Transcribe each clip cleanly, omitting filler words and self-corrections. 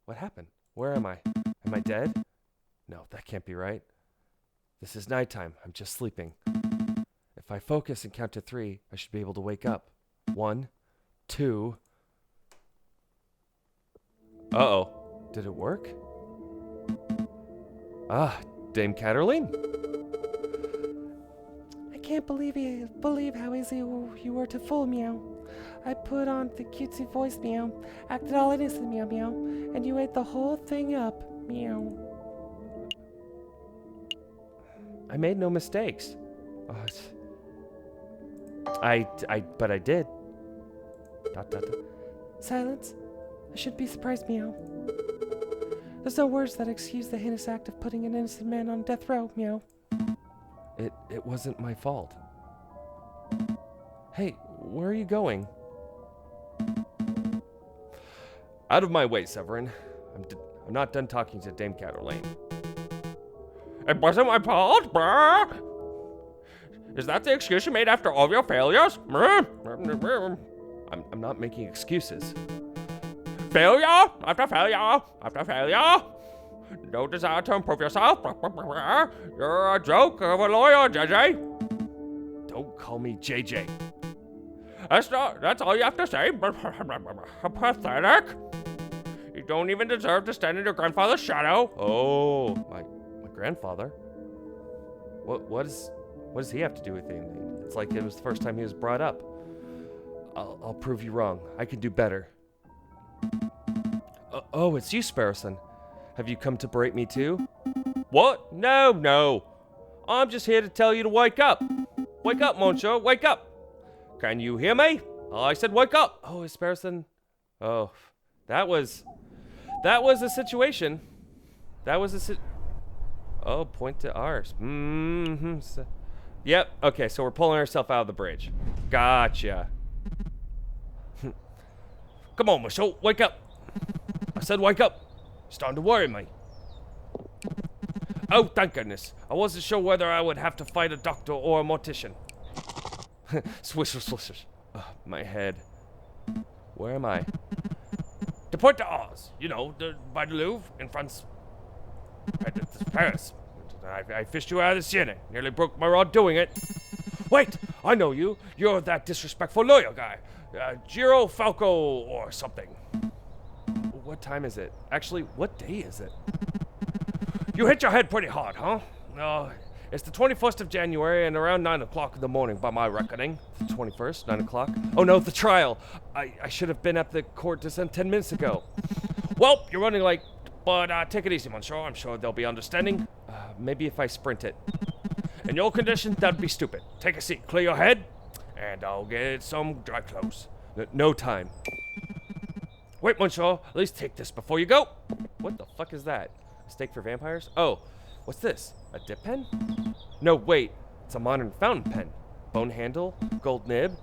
What happened? Where am I? Am I dead? No, that can't be right. This is nighttime. I'm just sleeping. If I focus and count to 3, I should be able to wake up. 1, 2. Uh-oh. Did it work? Ah, Dame Catterline? I can't believe how easy you were to fool, meow. I put on the cutesy voice, meow, acted all innocent, meow meow, and you ate the whole thing up, meow. I made no mistakes. Oh, but I did. Dot, dot, dot. Silence. I shouldn't be surprised, meow. There's no words that excuse the heinous act of putting an innocent man on death row, meow. It wasn't my fault. Hey, where are you going? Out of my way, Severin. I'm not done talking to Dame Catterline. It wasn't my fault, bruh. Is that the excuse you made after all your failures? I'm not making excuses. Failure after failure after failure. No desire to improve yourself. You're a joke of a lawyer, Jayjay. Don't call me Jayjay. That's all you have to say. Pathetic. You don't even deserve to stand in your grandfather's shadow. Oh, my grandfather? What does he have to do with anything? It's like it was the first time he was brought up. I'll prove you wrong. I can do better. Oh, it's you, Sparrowson. Have you come to berate me too? What? No. I'm just here to tell you to wake up. Wake up, monsieur. Wake up. Can you hear me? I said wake up. Oh, is Sparrowson? Oh, that was a situation. Oh, point to ours. Yep. Okay, so we're pulling ourselves out of the bridge. Gotcha. Come on, monsieur. Wake up. I said wake up. It's starting to worry me. Oh, thank goodness. I wasn't sure whether I would have to fight a doctor or a mortician. Swish, swish, swish. My head. Where am I? The Point d'Ars. You know, by the Louvre, in France. It's Paris. I fished you out of the Siena. Nearly broke my rod doing it. Wait! I know you. You're that disrespectful lawyer guy. Giro Falco or something. What time is it? Actually, what day is it? You hit your head pretty hard, huh? It's the 21st of January and around 9 o'clock in the morning by my reckoning. The 21st, 9 o'clock? Oh no, the trial. I should have been at the court just 10 minutes ago. Well, you're running late, but take it easy, monsieur. I'm sure they'll be understanding. Maybe if I sprint it. In your condition, that'd be stupid. Take a seat, clear your head, and I'll get some dry clothes. No time. Wait, monsieur, at least take this before you go. What the fuck is that? A stake for vampires? Oh, what's this? A dip pen? No, wait. It's a modern fountain pen. Bone handle, gold nib.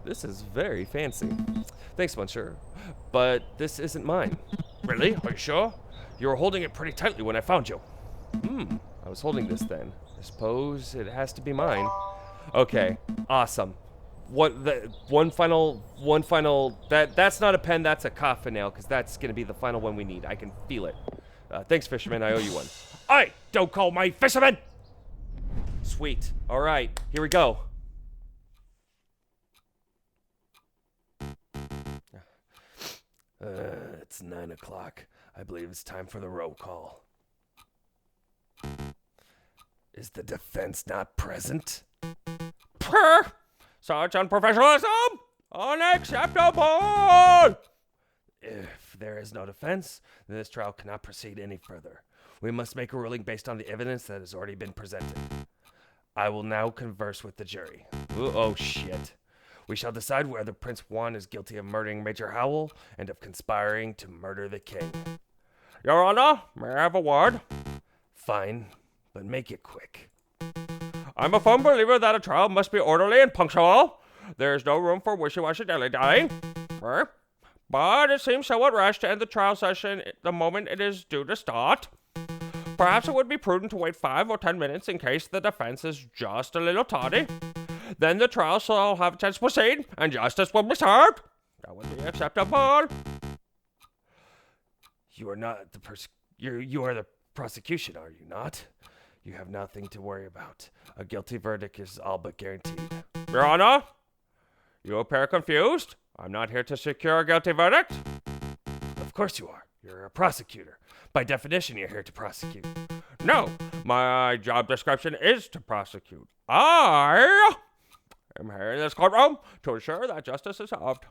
This is very fancy. Thanks, monsieur. But this isn't mine. Really? Are you sure? You were holding it pretty tightly when I found you. I was holding this then. I suppose it has to be mine. Okay, awesome. One final, that's not a pen, that's a coffin nail, because that's going to be the final one we need. I can feel it. Thanks, fisherman, I owe you one. Hey, don't call me fisherman! Sweet. All right, here we go. It's 9 o'clock. I believe it's time for the roll call. Is the defense not present? Purr! Such unprofessionalism! Unacceptable! If there is no defense, then this trial cannot proceed any further. We must make a ruling based on the evidence that has already been presented. I will now converse with the jury. Oh shit. We shall decide whether Prince Juan is guilty of murdering Major Howell and of conspiring to murder the king. Your Honor, may I have a word? Fine, but make it quick. I'm a firm believer that a trial must be orderly and punctual. There is no room for wishy-washy dilly-dallying. But it seems somewhat rash to end the trial session the moment it is due to start. Perhaps it would be prudent to wait 5 or 10 minutes in case the defense is just a little tardy. Then the trial shall have a chance to proceed, and justice will be served. That would be acceptable. You are not the you are the prosecution, are you not? You have nothing to worry about. A guilty verdict is all but guaranteed. Your Honor, you appear confused. I'm not here to secure a guilty verdict. Of course you are. You're a prosecutor. By definition, you're here to prosecute. No, my job description is to prosecute. I am here in this courtroom to ensure that justice is served.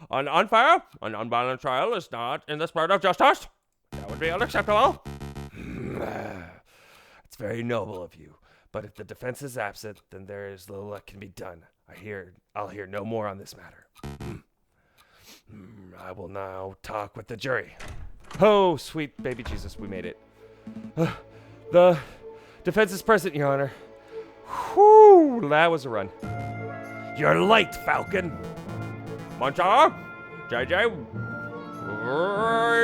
An unfair, an unbalanced trial is not in the spirit of justice. That would be unacceptable. It's very noble of you, but if the defense is absent, then there is little that can be done. I'll hear no more on this matter. I will now talk with the jury. Oh, sweet baby Jesus, we made it. The defense is present, Your Honor. Whew, that was a run. You're late, Falcon. Monchar, Jayjay,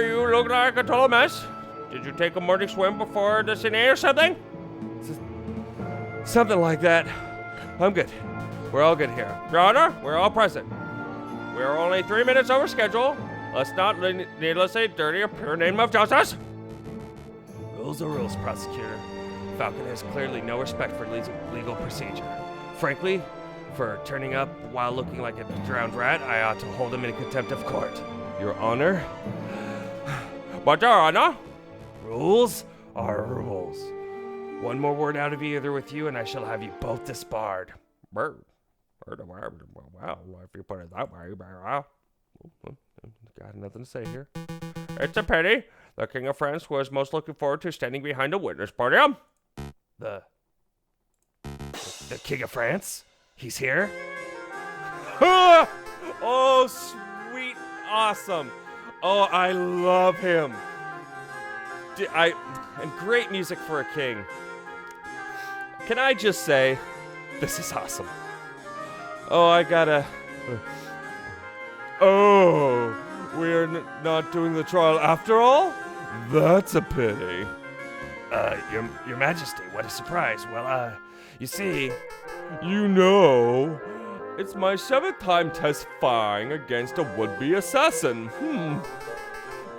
you look like a total mess. Did you take a morning swim before the cine or something? Something like that. I'm good. We're all good here. Your Honor, we're all present. We're only 3 minutes over schedule. Let's not needlessly dirty a pure name of justice. Rules are rules, prosecutor. Falcon has clearly no respect for legal procedure. Frankly, for turning up while looking like a drowned rat, I ought to hold him in contempt of court. Your Honor? But Your Honor? Rules are rules. One more word out of either with you, and I shall have you both disbarred. Wow, if you put it that way, got nothing to say here. It's a pity. The King of France was most looking forward to standing behind a witness podium. The King of France? He's here? Oh, sweet, awesome. Oh, I love him. And great music for a king. Can I just say, this is awesome. Oh, I gotta... Oh, we're not doing the trial after all? That's a pity. Your Majesty, what a surprise. Well, you see... You know, it's my 7th time testifying against a would-be assassin.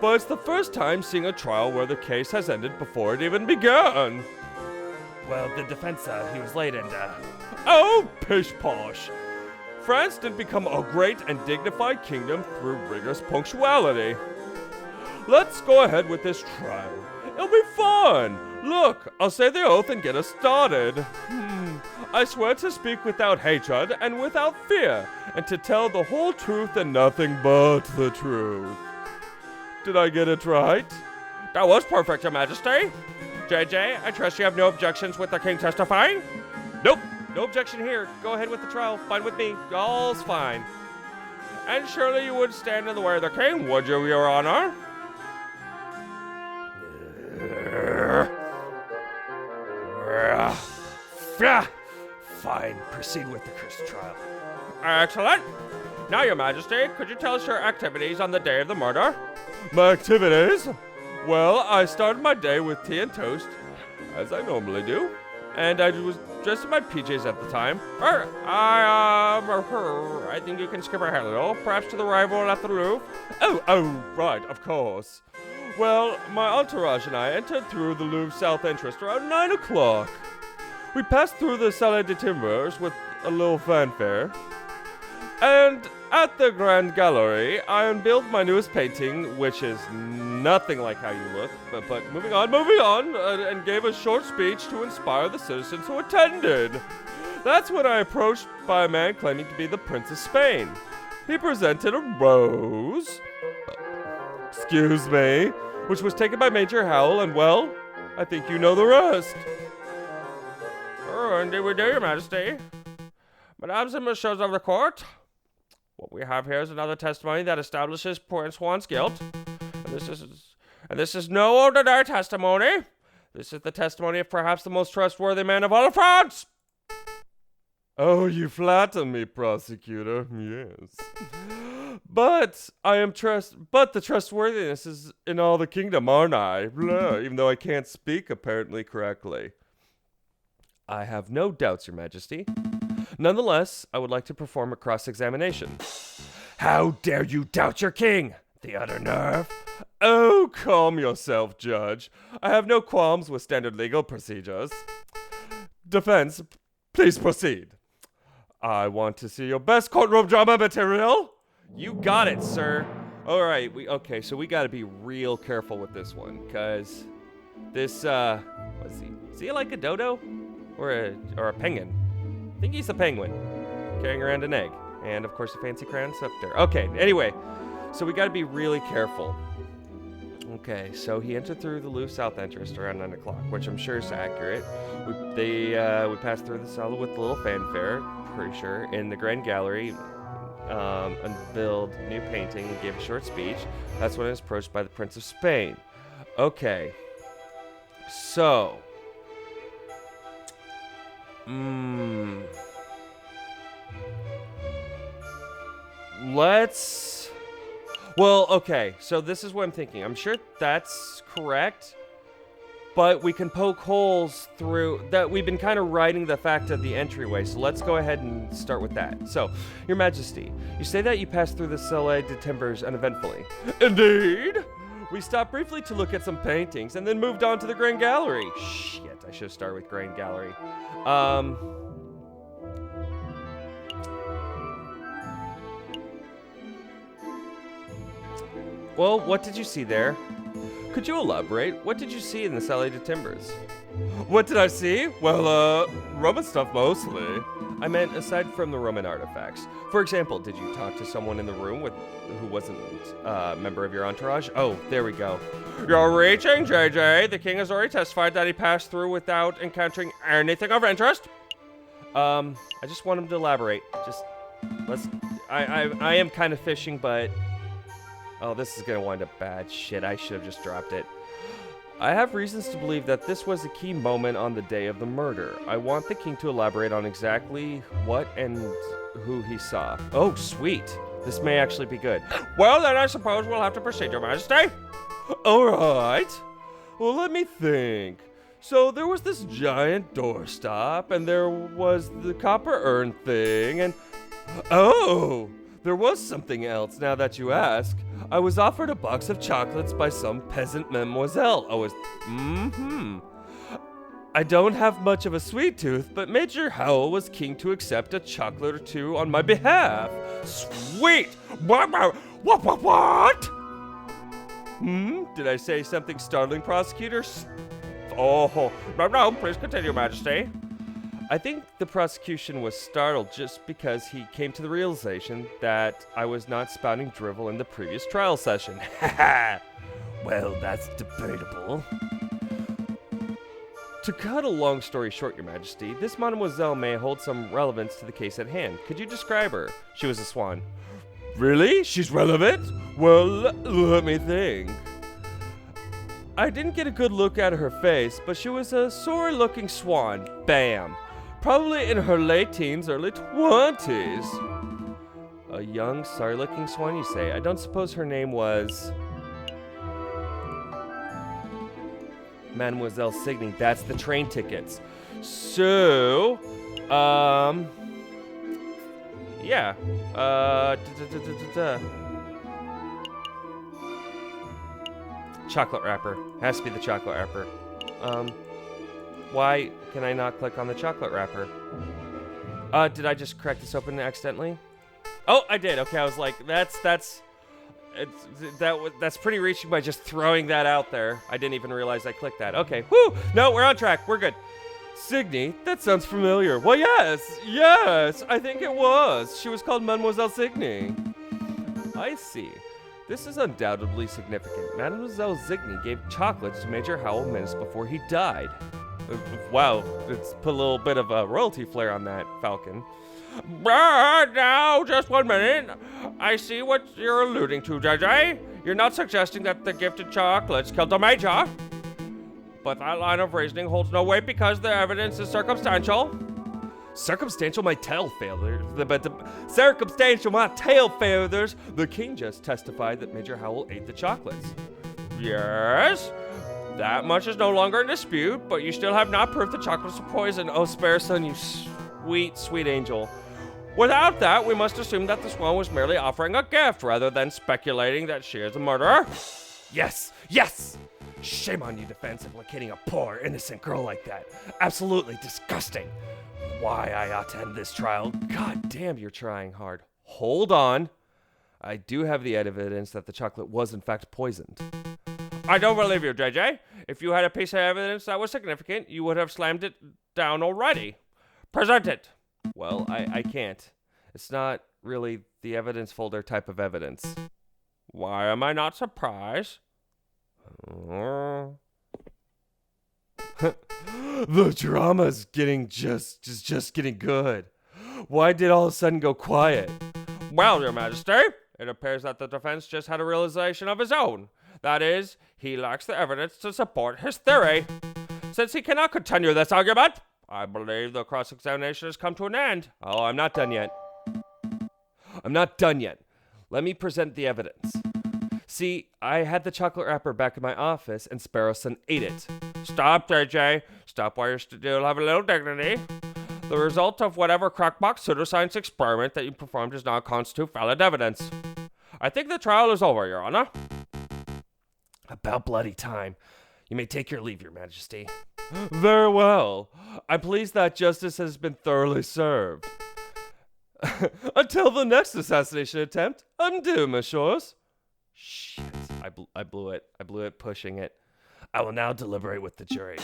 But it's the first time seeing a trial where the case has ended before it even began. Well, the defense, he was late and, Oh, pish-posh. France did become a great and dignified kingdom through rigorous punctuality. Let's go ahead with this trial. It'll be fun. Look, I'll say the oath and get us started. I swear to speak without hatred and without fear, and to tell the whole truth and nothing but the truth. Did I get it right? That was perfect, Your Majesty. Jayjay, I trust you have no objections with the king testifying? Nope, no objection here. Go ahead with the trial. Fine with me. All's fine. And surely you would stand in the way of the king, would you, Your Honor? Fine, proceed with the cursed trial. Excellent. Now, Your Majesty, could you tell us your activities on the day of the murder? My activities? Well, I started my day with tea and toast, as I normally do. And I was dressed in my PJs at the time. I think you can skip ahead a little, perhaps to the rival at the Louvre. Oh, right, of course. Well, my entourage and I entered through the Louvre South entrance around 9 o'clock. We passed through the Salle des Timbres with a little fanfare. And at the Grand Gallery, I unveiled my newest painting, which is nothing like how you look. But moving on, and gave a short speech to inspire the citizens who attended. That's when I approached by a man claiming to be the Prince of Spain. He presented a rose, excuse me, which was taken by Major Howell, and well, I think you know the rest. Indeed we do, Your Majesty. Mesdames and messieurs of the court, what we have here is another testimony that establishes Prince Juan's guilt. And this is no ordinary testimony. This is the testimony of perhaps the most trustworthy man of all of France. Oh, you flatter me, prosecutor. Yes. But the trustworthiness is in all the kingdom, aren't I? Blah, even though I can't speak apparently correctly. I have no doubts, Your Majesty. Nonetheless, I would like to perform a cross-examination. How dare you doubt your king? The utter nerve. Oh, calm yourself, Judge. I have no qualms with standard legal procedures. Defense, please proceed. I want to see your best courtroom drama material. You got it, sir. All right, okay, so we got to be real careful with this one, because this, what is he? Is he like a dodo? Or a penguin? I think he's a penguin, carrying around an egg. And, of course, a fancy crown's up there. Okay, anyway, so we got to be really careful. Okay, so he entered through the loose south entrance around 9 o'clock, which I'm sure is accurate. We passed through the cell with a little fanfare, pretty sure, in the Grand Gallery, unveiled new painting and gave a short speech. That's when I was approached by the Prince of Spain. Okay, so, well, okay, so this is what I'm thinking. I'm sure that's correct, but we can poke holes through that. We've been kind of writing the fact of the entryway, so let's go ahead and start with that. So, Your Majesty, you say that you passed through the Salle de Timbers uneventfully. Indeed! We stopped briefly to look at some paintings and then moved on to the Grand Gallery. Shit, I should have started with Grand Gallery. Well, what did you see there? Could you elaborate? What did you see in the Salle de Timbers? What did I see? Well, Roman stuff mostly. I meant aside from the Roman artifacts. For example, did you talk to someone in the room who wasn't a member of your entourage? Oh, there we go. You're reaching, Jayjay. The king has already testified that he passed through without encountering anything of interest. I just want him to elaborate. I am kind of fishing, but... Oh, this is gonna wind up bad. Shit, I should have just dropped it. I have reasons to believe that this was a key moment on the day of the murder. I want the king to elaborate on exactly what and who he saw. Oh, sweet. This may actually be good. Well, then I suppose we'll have to proceed, Your Majesty. All right. Well, let me think. So there was this giant doorstop, and there was the copper urn thing, and... Oh! There was something else, now that you ask. I was offered a box of chocolates by some peasant mademoiselle. I don't have much of a sweet tooth, but Major Howell was keen to accept a chocolate or two on my behalf. Sweet! What? Did I say something startling, prosecutor? Oh, no, please continue, Majesty. I think the prosecution was startled just because he came to the realization that I was not spouting drivel in the previous trial session. Well, that's debatable. To cut a long story short, Your Majesty, this mademoiselle may hold some relevance to the case at hand. Could you describe her? She was a swan. Really? She's relevant? Well, let me think. I didn't get a good look at her face, but she was a sorry-looking swan. Bam. Probably in her late teens, early 20s. A young, sorry-looking swan, you say? I don't suppose her name was... Mademoiselle Signy. That's the train tickets. So, yeah. Chocolate wrapper. Has to be the chocolate wrapper. Why can I not click on the chocolate wrapper? Did I just crack this open accidentally? Oh, I did. Okay, I was like, that's pretty reaching by just throwing that out there. I didn't even realize I clicked that. Okay, whoo! No, we're on track. We're good. Signy? That sounds familiar. Well, yes, I think it was. She was called Mademoiselle Signy. I see. This is undoubtedly significant. Mademoiselle Signy gave chocolates to Major Howell minutes before he died. Wow, it's put a little bit of a royalty flair on that, Falcon. Now, just 1 minute. I see what you're alluding to, Jayjay. You're not suggesting that the gifted chocolates killed the Major. But that line of reasoning holds no weight because the evidence is circumstantial. Circumstantial, my tail failures. Circumstantial, my tail failures. The king just testified that Major Howell ate the chocolates. Yes. That much is no longer in dispute, but you still have not proved the chocolates were poison. Oh, spare son, you sweet, sweet angel. Without that, we must assume that the swan was merely offering a gift rather than speculating that she is a murderer. Yes! Yes! Shame on you, defense, implicating a poor, innocent girl like that. Absolutely disgusting. Why I ought to end this trial. God damn, you're trying hard. Hold on. I do have the evidence that the chocolate was in fact poisoned. I don't believe you, Jayjay. If you had a piece of evidence that was significant, you would have slammed it down already. Present it. Well, I can't. It's not really the evidence folder type of evidence. Why am I not surprised? The drama's getting just getting good. Why did all of a sudden go quiet? Well, Your Majesty, it appears that the defense just had a realization of his own. That is, he lacks the evidence to support his theory. Since he cannot continue this argument, I believe the cross-examination has come to an end. Oh, I'm not done yet. Let me present the evidence. See, I had the chocolate wrapper back in my office, and Sparrowson ate it. Stop, Jayjay. Stop while you still have a little dignity. The result of whatever crackbox pseudoscience experiment that you performed does not constitute valid evidence. I think the trial is over, Your Honor. About bloody time. You may take your leave, Your Majesty. Very well. I'm pleased that justice has been thoroughly served. Until the next assassination attempt, adieu, messieurs. Shit, I blew it. I blew it pushing it. I will now deliberate with the jury.